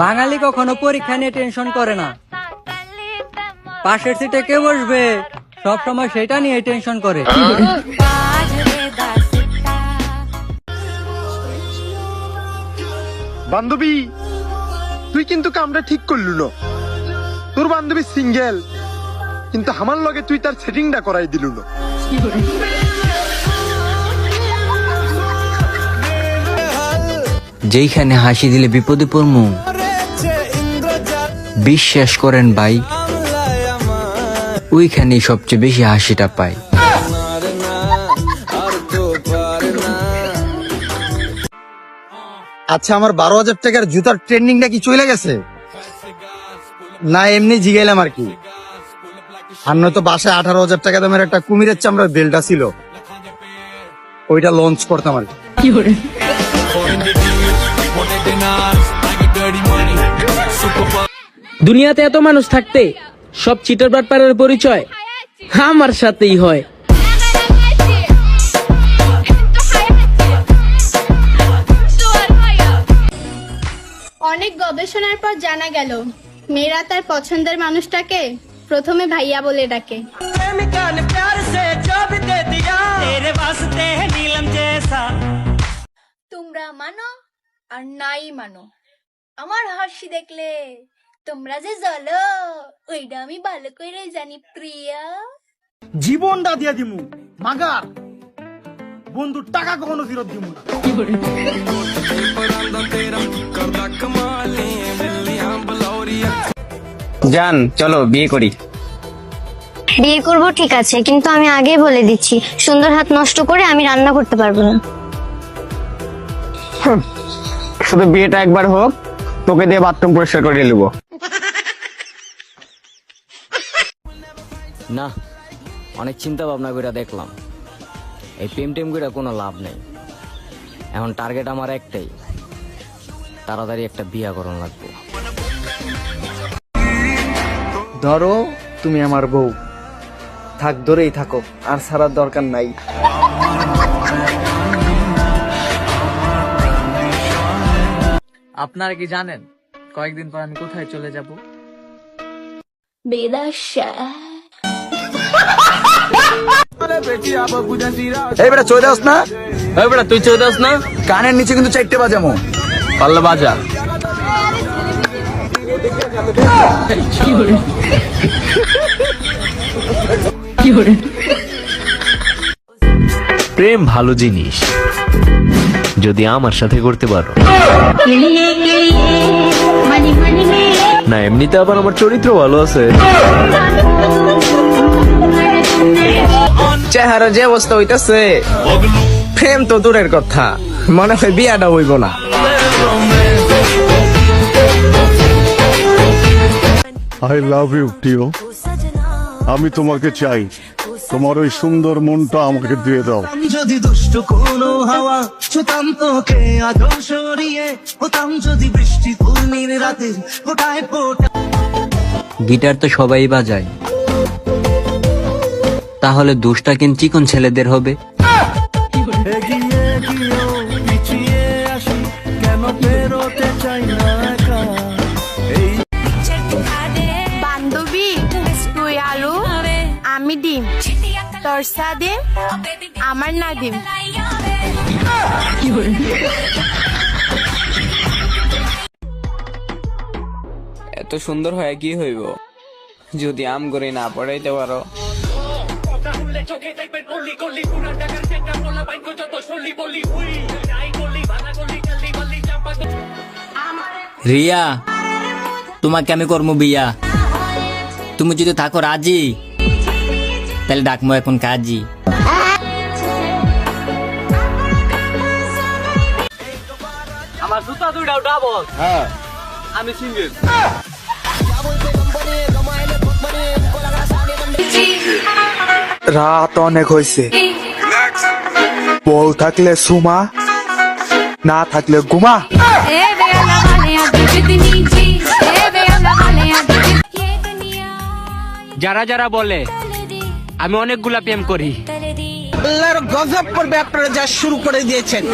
বাঙালি কখনো পরীক্ষা নিয়ে টেনশন করে না, পাশের সিটে কে বসবে সব সময় সেটা নিয়ে টেনশন করে। বান্ধবী তুই কিন্তু কামটা ঠিক করলু না। তোর বান্ধবী সিঙ্গেল, কিন্তু আমার লগে তুই তার সেটিংটা করাই দিলু না। যেইখানে হাসি দিলে বিপদে পড়মু, বিশ্বাস করেন ভাই ওইখানেই সবচেয়ে বেশি হাসিটা পাই। আচ্ছা, আমার 12,000 টাকার জুতার ট্রেন্ডিংটা কি চলে গেছে না এমনি জিগাইলাম আর কি? আর নয়তো বাসায় 18,000 টাকা দামের একটা কুমিরের চামড়ার বেলটা ছিল, ওইটা লঞ্চ করতাম আর কি। দুনিয়াতে এত মানুষ থাকতে সব চিটার বাটপারের পরিচয় আমার সাথেই হয়। অনেক গবেষণার পর জানা গেল মেয়েরা তার পছন্দের মানুষটাকে প্রথমে ভাইয়া বলে ডাকে। তোমরা মানো আর নাই মানো, আমার হাসি দেখলে তোমরা যে জ্বলো ওইটা আমি ভালো করে জানি প্রিয়া। জীবনটা দিয়ে দিমু মাগার, বন্ধুর টাকা কখনো ফেরত দিমু না। জান চলো বিয়ে করি। বিয়ে করব ঠিক আছে, কিন্তু আমি আগেই বলে দিচ্ছি সুন্দর হাত নষ্ট করে আমি রান্না করতে পারবো না। শুধু বিয়েটা একবার হোক, তোকে দিয়ে বাথরুম পরিষ্কার করে নেবো। না, অনেক চিন্তা ভাবনা করে দেখলাম এই প্রেম টেম করে কোনো লাভ নেই। এখন টার্গেট আমার একটাই, তাড়াতাড়ি একটা বিয়া করানো লাগবে। ধরো তুমি আমার বউ, থাক ধরেই থাকো, আর ছাড়ার দরকার নাই। আপনারা কি জানেন কয়েকদিন পর আমি কোথায় চলে যাব? বেদাশা এই বেটা চলে যাস না, ওই বেটা তুই চলে যাস না, কানের নিচে কিন্তু 4টে বাজামো। পাল্লা বাজা। প্রেম ভালো জিনিস, যদি আমার সাথে করতে পারো। না এমনিতে আবার আমার চরিত্র ভালো আছে। চেহারা যে অবস্থা হইতাছে, প্রেম তো দূরের কথা, মনে হয় বিয়াটা হইব না। আই লাভ ইউ টিও, আমি তোমাকে চাই, তোমার ওই সুন্দর মনটা আমাকে দিয়ে দাও। যদি দুষ্ট কোনো হাওয়া ছুতাম তোকে আদর সরিয়ে, হতাম যদি বৃষ্টি পূর্ণির রাতের ফোটায় ফোটা। গিটার তো সবাই বাজায়, তাহলে দোষটা কিন্তু চিকন ছেলেদের হবে। বান্ধবী তুই আলু আমি ডিম, তোর সাদে আমার না ডিম। এত সুন্দর হয় কি হইব যদি আম করে না পড়াইতে পারো। রিয়া, তোমাকে আমি করবো বিয়া, তুমি যদি থাকো রাজি তাহলে ডাকমো এখন কাজী। আমার জুতা দুইটাও ডাবল, আমি সিঙ্গেল। রাত অনেক হয়েছে, বউ থাকলে সুমা, না থাকলে গুমা। যারা যারা বলে আমি অনেকগুলা প্রেম করি, আল্লাহর গজব পড়বে আপনারা যা শুরু করে দিয়েছেন।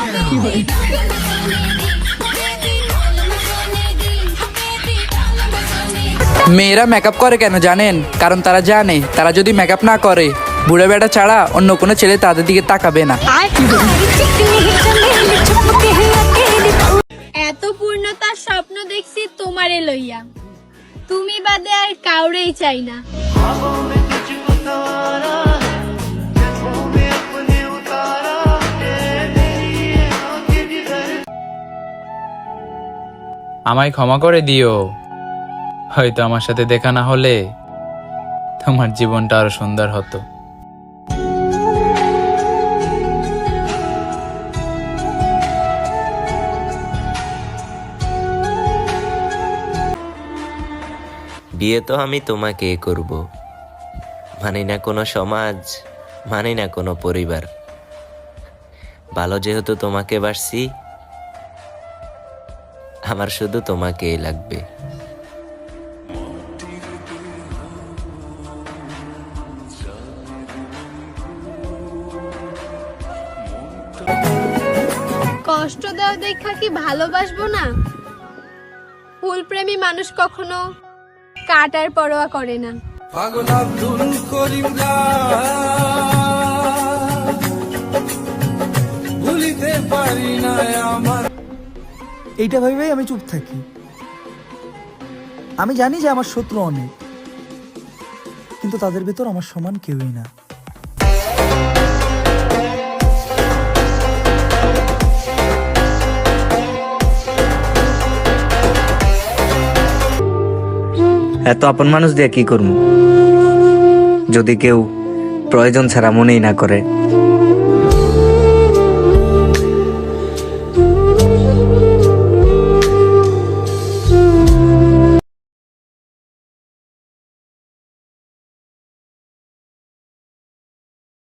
মেয়েরা মেকআপ করে কেন জানেন? কারণ তারা জানে তারা যদি মেকআপ না করে বুড়া বেটা ছাড়া অন্য কোনো ছেলে তাদের দিকে তাকাবে না। এত পূর্ণতার স্বপ্ন দেখছি তোমারে লইয়া, তুমি বাদে আর কাউরেই চাই না। আমায় ক্ষমা করে দিও, হয়তো আমার সাথে দেখা না হলে তোমার জীবনটা আরো সুন্দর হতো। বিয়ে তো আমি তোমাকে করব, মানি না কোনো সমাজ, মানি না কোনো পরিবার। ভালো যেহেতু তোমাকে বাসছি, আমার শুধু তোমাকেই লাগবে। কষ্ট দেওয়া দেখা কি ভালোবাসবো না? ফুলপ্রেমী মানুষ কখনো কাটার পরোয়া করে না। এইটা ভেবেই আমি চুপ থাকি। আমি জানি যে আমার শত্রু অনেক, কিন্তু তাদের ভেতর আমার সমান কেউই না। এত আপন মানুষ দিয়ে কি করবো যদি কেউ প্রয়োজন ছাড়া মনেই না করে।